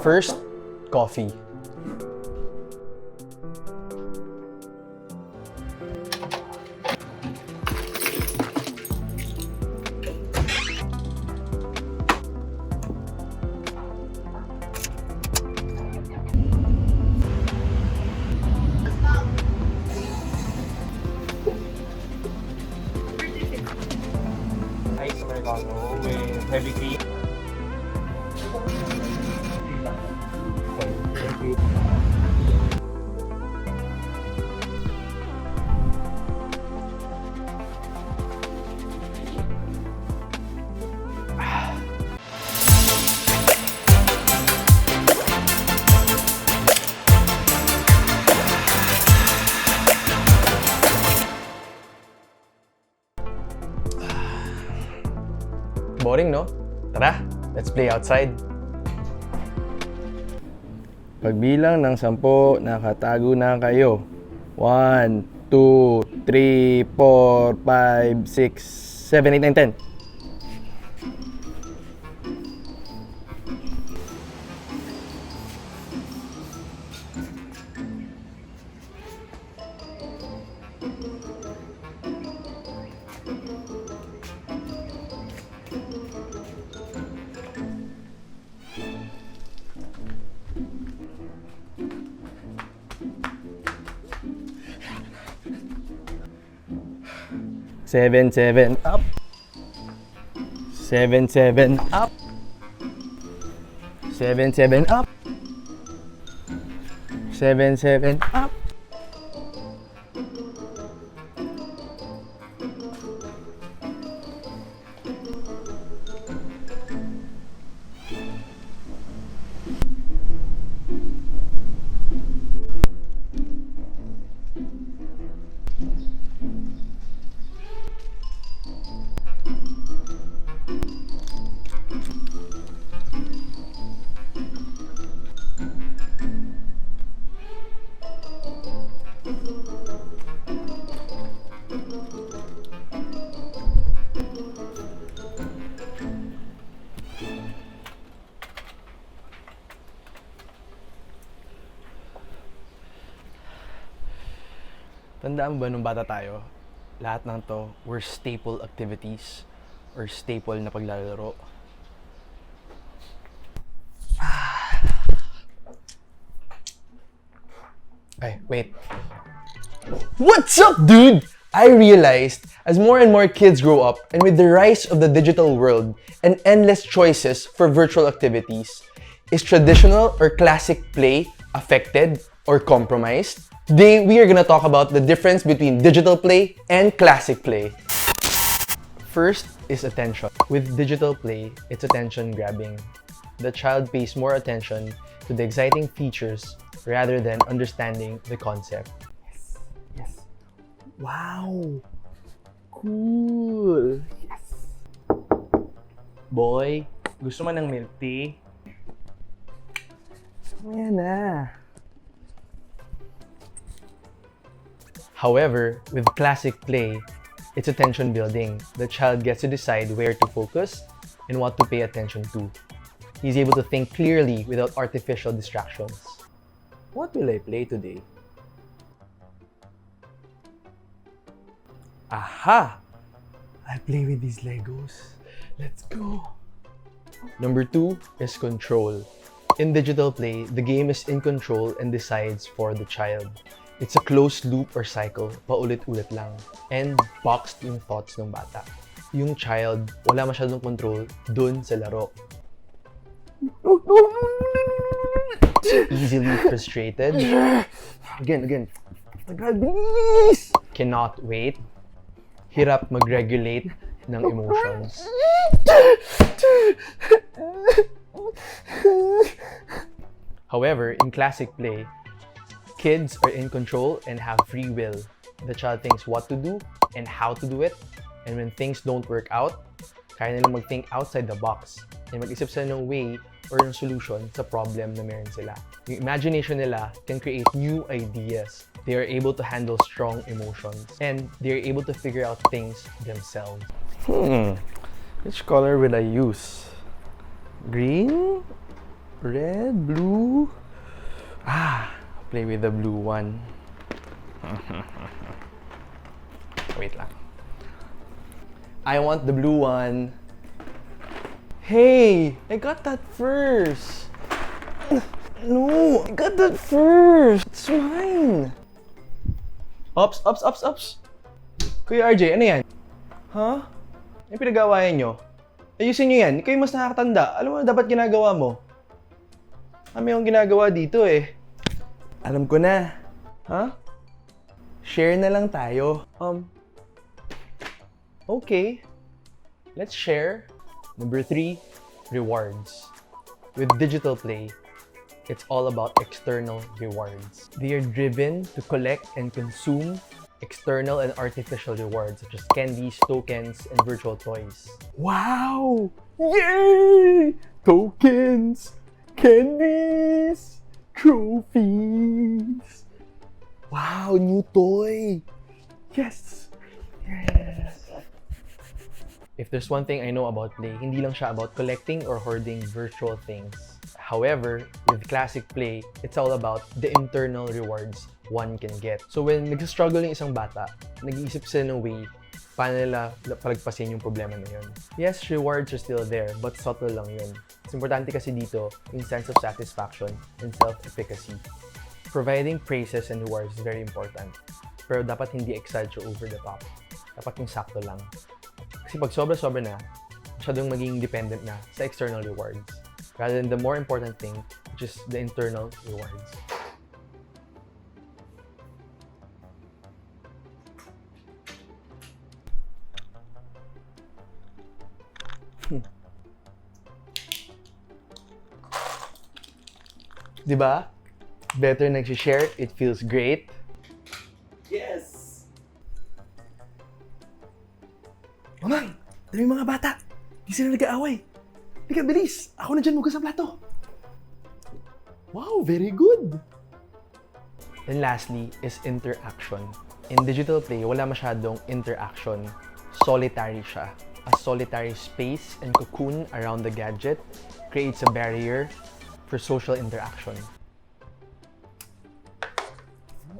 First, coffee. Ice Americano with heavy cream. Boring, no? Tara, let's play outside. Pagbilang ng 10, nakatago na kayo. 1, 2, 3, 4, 5, 6, 7, 8, 9, 10. Seven, seven, up. 7, 7, up. 7, 7, up. 7, 7, up. Tandaan ba nung bata tayo, lahat ng to were staple activities or staple na paglalaro. Ay, wait. What's up, dude? I realized as more and more kids grow up and with the rise of the digital world and endless choices for virtual activities, is traditional or classic play affected or compromised? Today, we are gonna talk about the difference between digital play and classic play. First is attention. With digital play, it's attention grabbing. The child pays more attention to the exciting features rather than understanding the concept. Yes, yes. Wow! Cool! Yes! Boy, gusto mo ng milk tea? Mamaya na. However, with classic play, it's attention building. The child gets to decide where to focus and what to pay attention to. He's able to think clearly without artificial distractions. What will I play today? Aha! I'll play with these Legos. Let's go! Number 2 is control. In digital play, the game is in control and decides for the child. It's a closed loop or cycle, paulit-ulit lang. And boxed yung thoughts ng bata. Yung child, wala masyadong control dun sa laro. Easily frustrated. Again. Tagal, bilis! Cannot wait. Hirap mag-regulate ng emotions. However, in classic play, kids are in control and have free will. The child thinks what to do and how to do it. And when things don't work out, kaya nilang mag-think outside the box and mag-isip sila ng way or ng solution sa problem na meron sila. Yung imagination nila can create new ideas. They are able to handle strong emotions and they are able to figure out things themselves. Which color will I use? Green Red, blue. Play with the blue one. Wait lang. I want the blue one. Hey, I got that first. No, I got that first. It's mine. Ops. Kuya RJ, ano yan? Huh? Ano pinagawayan nyo? Ayusin nyo yan. Ikaw yung mas nakakatanda. Alam mo na dapat ginagawa mo. Kami yung ginagawa dito eh. Alam ko na. Huh? Share na lang tayo. Okay. Let's share. Number 3, rewards. With digital play, it's all about external rewards. They are driven to collect and consume external and artificial rewards such as candies, tokens, and virtual toys. Wow! Yay! Tokens! Candies! Trophies! Wow, new toy! Yes! Yes! If there's one thing I know about play, hindi lang siya about collecting or hoarding virtual things. However, with classic play, it's all about the internal rewards one can get. So when nag-struggle yung isang bata, nag-iisip sila ng way paano nila palagpasin yung problema na yun. Yes, rewards are still there, but subtle lang yun. It's importante kasi dito yung sense of satisfaction and self-efficacy. Providing praises and rewards is very important. Pero dapat hindi exaggerate or over the top. Dapat yung sakto lang. Kasi pag sobra-sobra na, masyadong maging dependent na sa external rewards rather than the more important thing, which is the internal rewards. Diba? Better nag-share, it feels great. Yes! Mamang, dami yung mga bata. Di sila nag-aaway. Ika, bilis. Ako na dyan mugas ang plato. Wow, very good. And lastly is interaction. In digital play, wala masyadong interaction. Solitary siya. A solitary space and cocoon around the gadget creates a barrier for social interaction.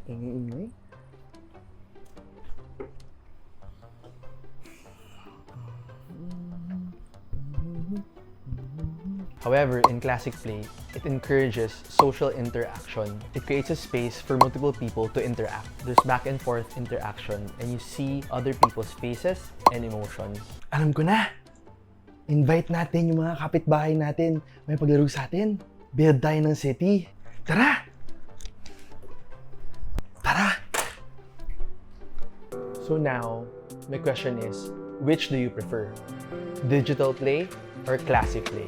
Ingay-ingay. However, in classic play, it encourages social interaction. It creates a space for multiple people to interact. There's back and forth interaction and you see other people's faces and emotions. Alam ko na! Invite natin yung mga kapitbahay natin. May paglaro sa atin. Build tayo ng city. Tara! Tara! So now, my question is, which do you prefer? Digital play or classic play?